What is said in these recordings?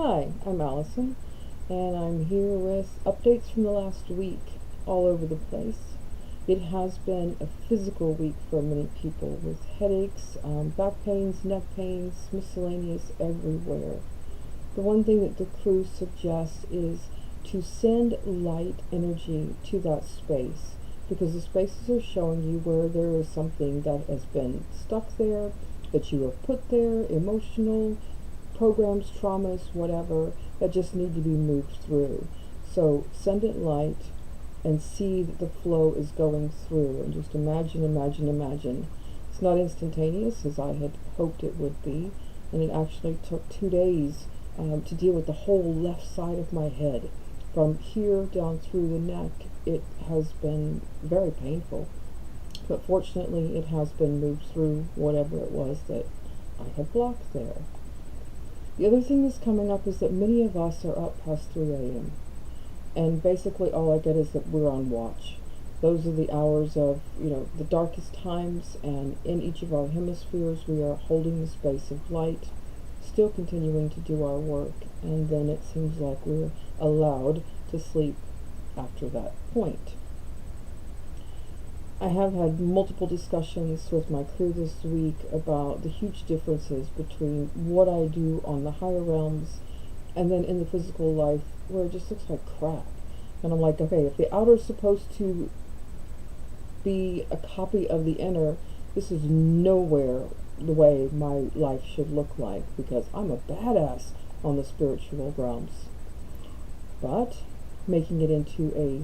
Hi, I'm Allison, and I'm here with updates from the last week all over the place. It has been a physical week for many people with headaches, back pains, neck pains, miscellaneous everywhere. The one thing that the crew suggests is to send light energy to that space because the spaces are showing you where there is something that has been stuck there, that you have put there, emotional, programs, traumas, whatever, that just need to be moved through. So send it light and see that the flow is going through, and just imagine. It's not instantaneous as I had hoped it would be, and it actually took 2 days to deal with the whole left side of my head. From here down through the neck, it has been very painful. But fortunately, it has been moved through whatever it was that I had blocked there. The other thing that's coming up is that many of us are up past 3 a.m. And basically all I get is that we're on watch. Those are the hours of, the darkest times, and in each of our hemispheres we are holding the space of light, still continuing to do our work, and then it seems like we're allowed to sleep after that point. I have had multiple discussions with my crew this week about the huge differences between what I do on the higher realms and then in the physical life where it just looks like crap. And I'm like, okay, if the outer is supposed to be a copy of the inner, this is nowhere the way my life should look like, because I'm a badass on the spiritual realms. But making it into a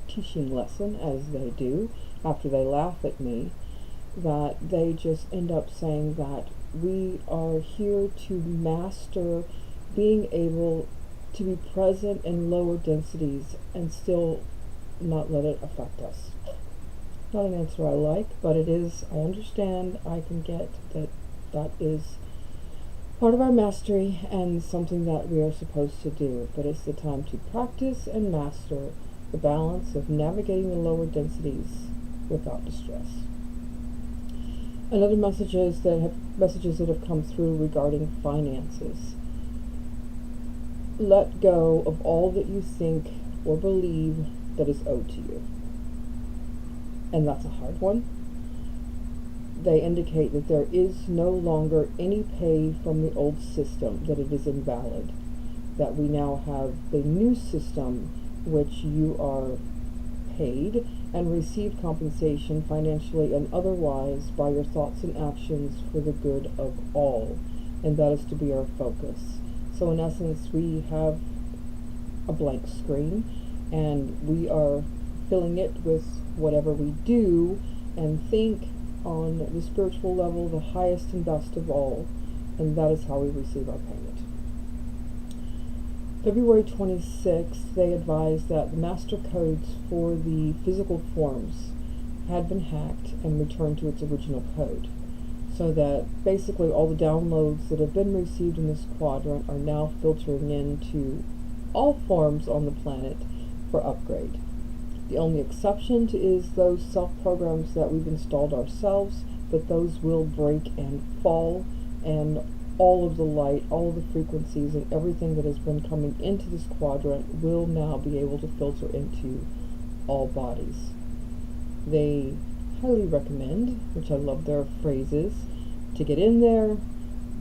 teaching lesson, as they do, after they laugh at me, that they just end up saying that we are here to master being able to be present in lower densities and still not let it affect us. Not an answer I like, but it is, I understand, I can get that is part of our mastery and something that we are supposed to do. But it's the time to practice and master the balance of navigating the lower densities without distress. Another messages that have come through regarding finances. Let go of all that you think or believe that is owed to you. And that's a hard one. They indicate that there is no longer any pay from the old system, that it is invalid, that we now have the new system which you are paid and receive compensation financially and otherwise by your thoughts and actions for the good of all, and that is to be our focus. So in essence, we have a blank screen and we are filling it with whatever we do and think on the spiritual level, the highest and best of all, and that is how we receive our payment. February 26th, they advised that the master codes for the physical forms had been hacked and returned to its original code, so that basically all the downloads that have been received in this quadrant are now filtering into all forms on the planet for upgrade. The only exception is those self-programs that we've installed ourselves, but those will break and fall, and all of the light, all of the frequencies, and everything that has been coming into this quadrant will now be able to filter into all bodies. They highly recommend, which I love their phrases, to get in there,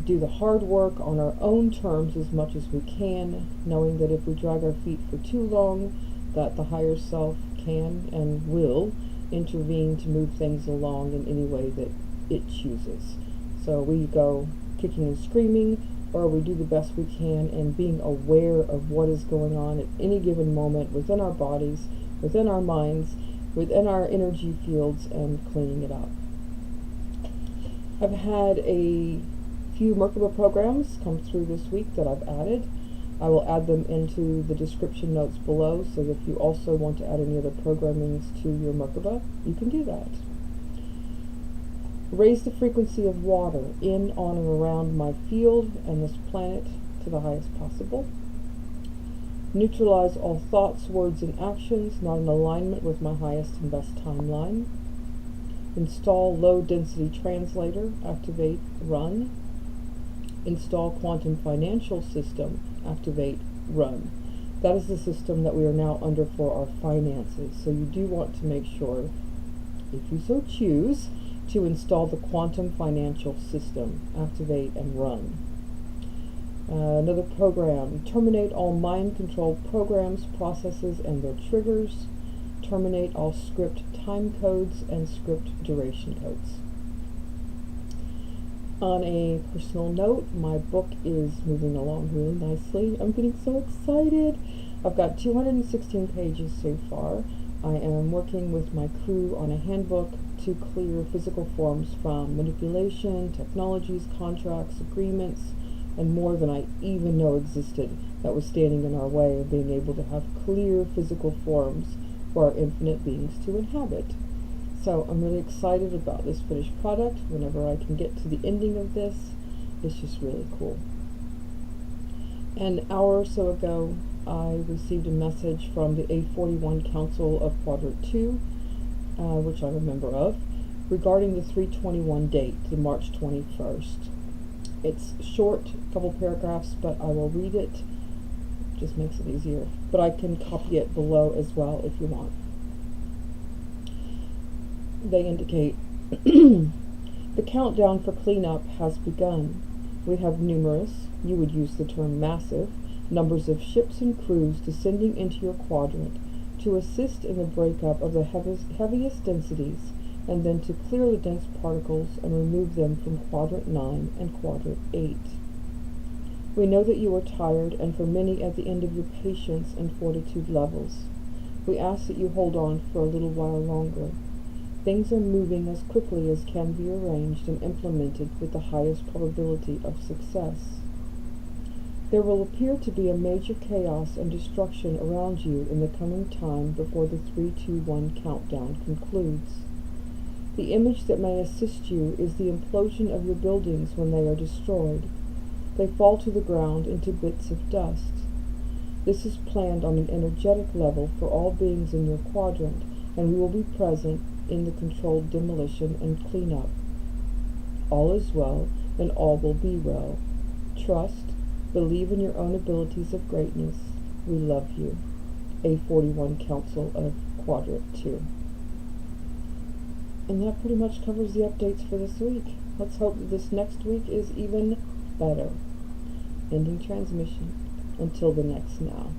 do the hard work on our own terms as much as we can, knowing that if we drag our feet for too long, that the higher self can and will intervene to move things along in any way that it chooses. So we go kicking and screaming, or we do the best we can and being aware of what is going on at any given moment within our bodies, within our minds, within our energy fields, and cleaning it up. I've had a few Merkaba programs come through this week that I've added. I will add them into the description notes below, so if you also want to add any other programmings to your Merkaba, you can do that. Raise the frequency of water in, on, and around my field and this planet to the highest possible. Neutralize all thoughts, words, and actions not in alignment with my highest and best timeline. Install low density translator, activate, run. Install quantum financial system, activate, run. That is the system that we are now under for our finances. So you do want to make sure, if you so choose, to install the quantum financial system, activate and run. Another program, terminate all mind control programs, processes, and their triggers. Terminate all script time codes and script duration codes. On a personal note, my book is moving along really nicely. I'm getting so excited. I've got 216 pages so far. I am working with my crew on a handbook to clear physical forms from manipulation, technologies, contracts, agreements, and more than I even know existed that was standing in our way of being able to have clear physical forms for our infinite beings to inhabit. So I'm really excited about this finished product. Whenever I can get to the ending of this, it's just really cool. An hour or so ago, I received a message from the A41 Council of Quadrant 2, which I remember of, regarding the 321 date, the March 21st. It's short, a couple paragraphs, but I will read it. Just makes it easier. But I can copy it below as well if you want. They indicate, the countdown for cleanup has begun. We have numerous, you would use the term massive, numbers of ships and crews descending into your quadrant to assist in the breakup of the heaviest densities and then to clear the dense particles and remove them from Quadrant 9 and Quadrant 8. We know that you are tired and for many at the end of your patience and fortitude levels. We ask that you hold on for a little while longer. Things are moving as quickly as can be arranged and implemented with the highest probability of success. There will appear to be a major chaos and destruction around you in the coming time before the 3-2-1 countdown concludes. The image that may assist you is the implosion of your buildings when they are destroyed. They fall to the ground into bits of dust. This is planned on an energetic level for all beings in your quadrant, and we will be present in the controlled demolition and cleanup. All is well, and all will be well. Trust, believe in your own abilities of greatness. We love you. A41 Council of Quadrant 2. And that pretty much covers the updates for this week. Let's hope that this next week is even better. Ending transmission. Until the next now.